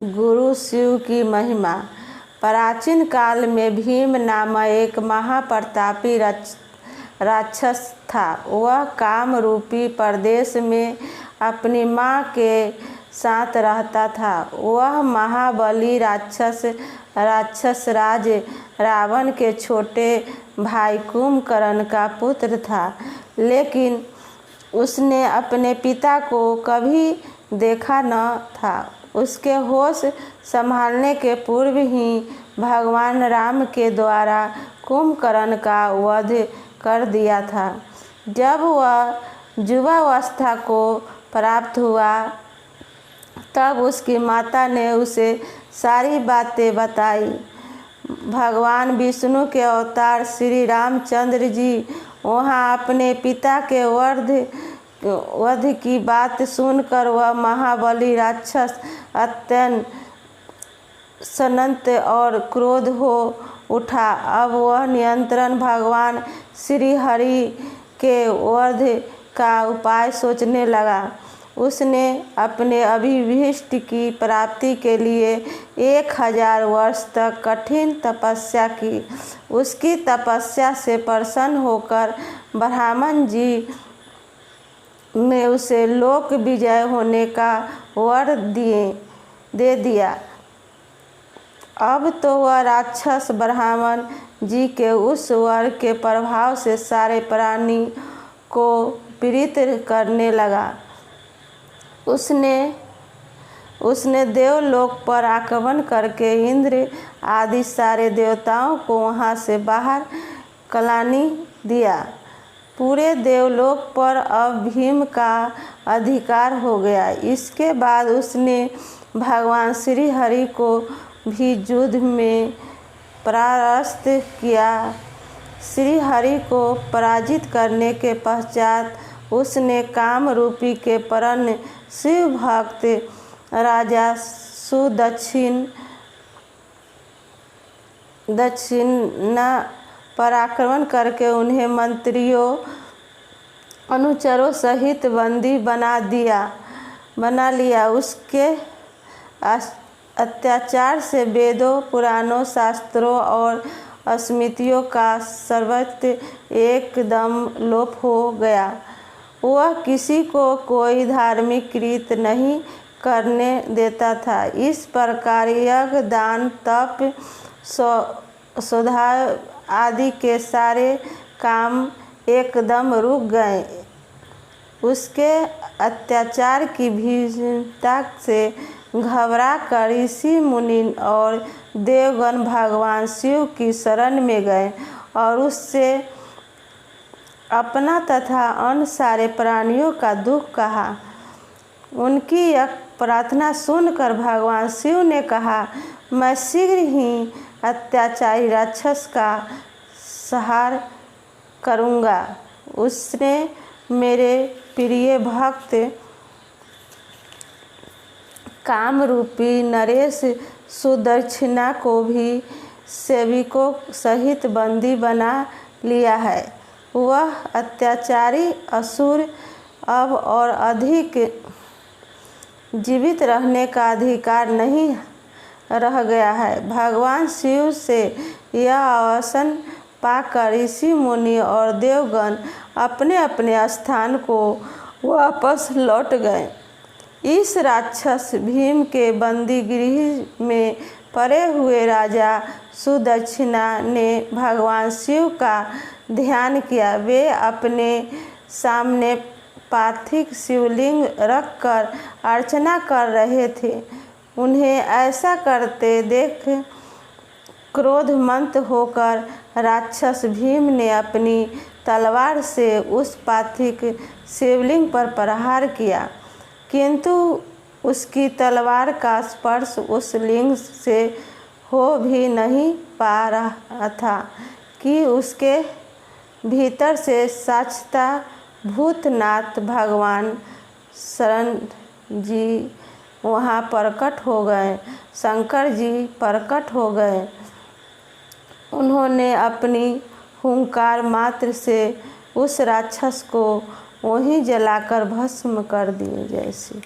गुरु शिव की महिमा। प्राचीन काल में भीम नामक एक महाप्रतापी राक्षस था। वह काम रूपी प्रदेश में अपनी माँ के साथ रहता था। वह महाबली राक्षस राज रावण के छोटे भाई कुंभकर्ण का पुत्र था, लेकिन उसने अपने पिता को कभी देखा न था। उसके होश संभालने के पूर्व ही भगवान राम के द्वारा कुंभकर्ण का वध कर दिया था। जब वह युवावस्था को प्राप्त हुआ, तब उसकी माता ने उसे सारी बातें बताई। भगवान विष्णु के अवतार श्री रामचंद्र जी वहाँ अपने पिता के वध की बात सुनकर वह महाबली राक्षस अत्यंत सन्नत और क्रोध हो उठा। अब वह निरंतर भगवान श्री हरि के वध का उपाय सोचने लगा। उसने अपने अभिष्ट की प्राप्ति के लिए 1000 वर्ष तक कठिन तपस्या की। उसकी तपस्या से प्रसन्न होकर ब्रह्मा जी ने उसे लोक विजय होने का वर दे दिया। अब तो वह राक्षस ब्रह्मा जी के उस वर के प्रभाव से सारे प्राणी को पीड़ित करने लगा। उसने देवलोक पर आक्रमण करके इंद्र आदि सारे देवताओं को वहां से बाहर कलानी दिया। पूरे देवलोक पर अब भीम का अधिकार हो गया। इसके बाद उसने भगवान श्री हरि को भी युद्ध में परास्त किया। श्री हरि को पराजित करने के पश्चात उसने काम रूपी के परम शिव भक्त राजा सुदक्षिण पर आक्रमण करके उन्हें मंत्रियों अनुचरों सहित बंदी बना लिया। उसके अत्याचार से वेदों, पुराणों, शास्त्रों और स्मृतियों का सर्वस्व एकदम लोप हो गया। वह किसी को कोई धार्मिक कृत्य नहीं करने देता था। इस प्रकार यज्ञ, दान, तप, स्वाध्याय आदि के सारे काम एकदम रुक गए। उसके अत्याचार की भीषणता से घबरा कर ऋषि मुनि और देवगण भगवान शिव की शरण में गए और उससे अपना तथा अन्य सारे प्राणियों का दुख कहा। उनकी यह प्रार्थना सुनकर भगवान शिव ने कहा, मैं शीघ्र ही अत्याचारी राक्षस का संहार करूँगा। उसने मेरे प्रिय भक्त काम रूपी नरेश सुदक्षिणा को भी सेवकों सहित बंदी बना लिया है। वह अत्याचारी असुर अब और अधिक जीवित रहने का अधिकार नहीं रह गया है। भगवान शिव से यह आश्वासन पाकर ऋषि मुनि और देवगण अपने अपने स्थान को वापस लौट गए। इस राक्षस भीम के बंदी गृह में पड़े हुए राजा सुदक्षिणा ने भगवान शिव का ध्यान किया। वे अपने सामने पार्थिव शिवलिंग रखकर अर्चना कर रहे थे। उन्हें ऐसा करते देख क्रोधमत्त होकर राक्षस भीम ने अपनी तलवार से उस पार्थिव शिवलिंग पर प्रहार किया, किंतु उसकी तलवार का स्पर्श उस लिंग से हो भी नहीं पा रहा था कि उसके भीतर से साक्षात भूतनाथ भगवान शरण जी वहाँ प्रकट हो गए। शंकर जी प्रकट हो गए। उन्होंने अपनी हुंकार मात्र से उस राक्षस को वहीं जलाकर भस्म कर दिए। जैसे